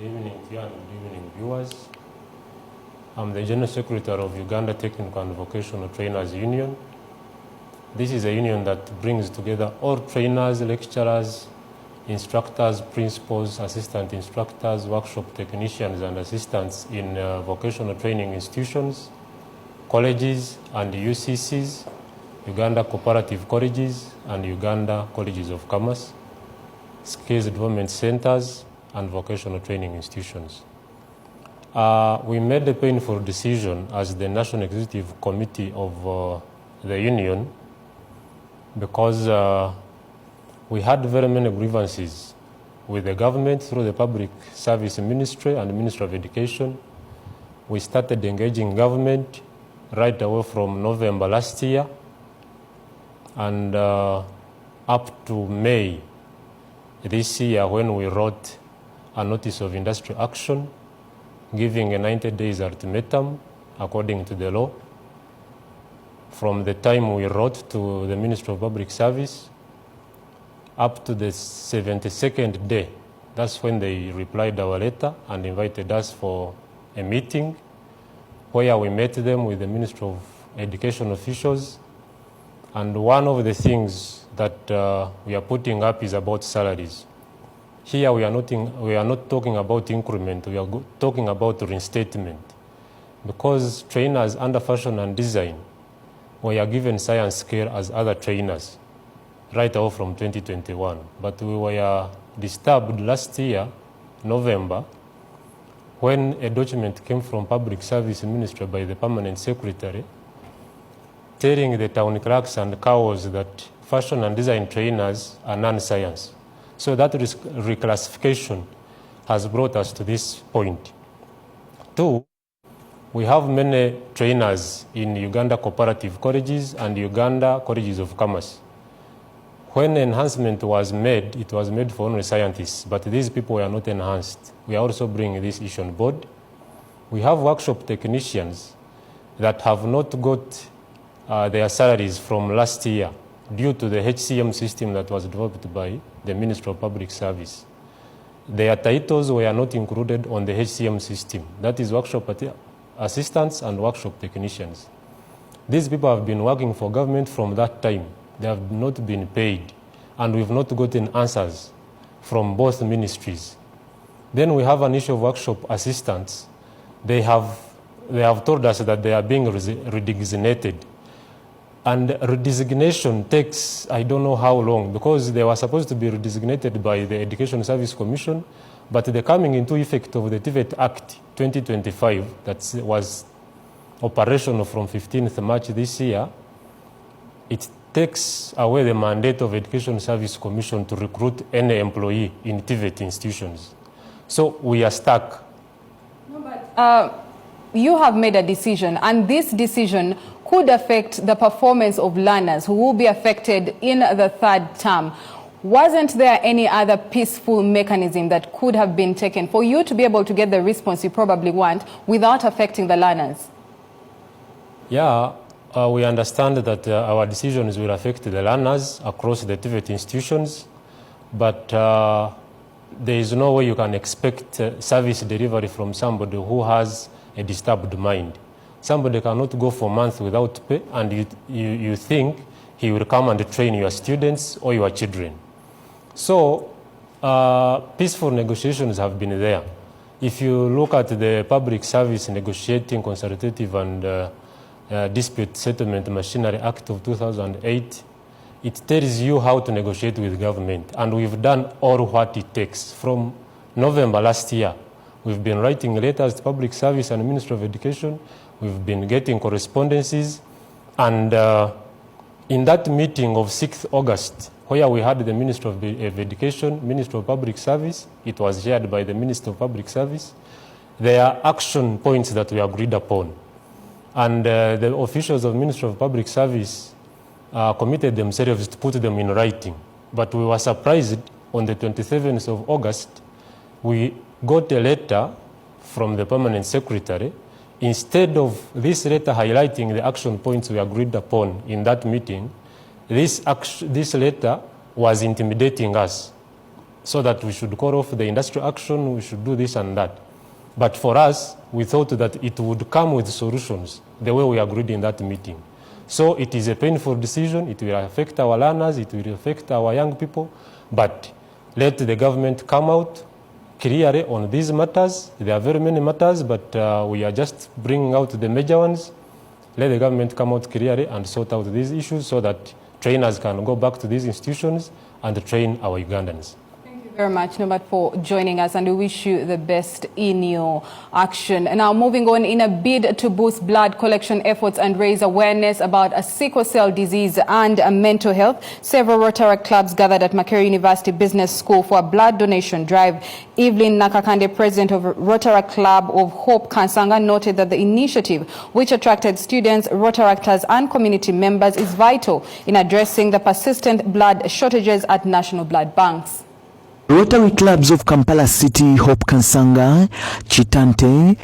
Good evening to you and good evening viewers. I'm the General Secretary of Uganda Technical and Vocational Trainers Union. This is a union that brings together all trainers, lecturers, instructors, principals, assistant instructors, workshop technicians and assistants in vocational training institutions, colleges and UCCs, Uganda Cooperative Colleges and Uganda Colleges of Commerce, skills development centers and vocational training institutions. We made a painful decision as the National Executive Committee of the Union because we had very many grievances with the government through the Public Service Ministry and Ministry of Education. We started engaging government right away from November last year and up to May this year when we wrote a notice of industrial action giving a 90 days ultimatum according to the law. From the time we wrote to the Ministry of Public Service up to the 72nd day, that's when they replied our letter and invited us for a meeting where we met them with the Ministry of Education officials. And one of the things that we are putting up is about salaries. Here we are not talking about increment, we are talking about reinstatement. Because trainers under fashion and design were given science scale as other trainers right off from 2021. But we were disturbed last year, November, when a document came from Public Service Ministry by the Permanent Secretary telling the town clerks and cows that fashion and design trainers are non-science. So that reclassification has brought us to this point. Two, we have many trainers in Uganda Cooperative Colleges and Uganda Colleges of Commerce. When enhancement was made, it was made for only scientists, but these people were not enhanced. We are also bringing this issue on board. We have workshop technicians that have not got their salaries from last year due to the HCM system that was developed by the Ministry of Public Service. Their titles were not included on the HCM system. That is workshop assistants and workshop technicians. These people have been working for government from that time. They have not been paid, and we've not gotten answers from both ministries. Then we have an issue of workshop assistants. They have told us that they are being redesignated. And redesignation takes, I don't know how long, because they were supposed to be redesignated by the Education Service Commission, but the coming into effect of the TVET Act 2025 that was operational from 15th March this year, it takes away the mandate of Education Service Commission to recruit any employee in TVET institutions. So we are stuck. No, but you have made a decision, and this decision could affect the performance of learners who will be affected in the third term. Wasn't there any other peaceful mechanism that could have been taken for you to be able to get the response you probably want without affecting the learners? Yeah, we understand that our decisions will affect the learners across the TVET institutions, but there is no way you can expect service delivery from somebody who has a disturbed mind. Somebody cannot go for months without pay, and you think he will come and train your students or your children. So peaceful negotiations have been there. If you look at the Public Service Negotiating, Consultative and Dispute Settlement Machinery Act of 2008, it tells you how to negotiate with government. And we've done all what it takes. From November last year, we've been writing letters to Public Service and Ministry of Education. We've been getting correspondences. And in that meeting of 6th August, where we had the Ministry of Education, Ministry of Public Service, it was chaired by the Minister of Public Service, there are action points that we agreed upon. And the officials of Ministry of Public Service committed themselves to put them in writing. But we were surprised on the 27th of August, we got a letter from the Permanent Secretary. Instead of this letter highlighting the action points we agreed upon in that meeting, this letter was intimidating us. so that we should call off the industrial action, we should do this and that. But for us, we thought that it would come with solutions the way we agreed in that meeting. So it is a painful decision. It will affect our learners, it will affect our young people, but let the government come out clearly on these matters. There are very many matters, but we are just bringing out the major ones. Let the government come out clearly and sort out these issues so that trainers can go back to these institutions and train our Ugandans. Thank you very much, NOBERT, for joining us, and we wish you the best in your action. And now moving on, in a bid to boost blood collection efforts and raise awareness about a sickle cell disease and mental health, several Rotaract clubs gathered at Makerere University Business School for a blood donation drive. Evelyn Nakakande, president of Rotaract Club of Hope Kansanga, noted that the initiative, which attracted students, Rotaractors and community members, is vital in addressing the persistent blood shortages at national blood banks. Rotary clubs of Kampala City, Hope Kansanga, Chitante,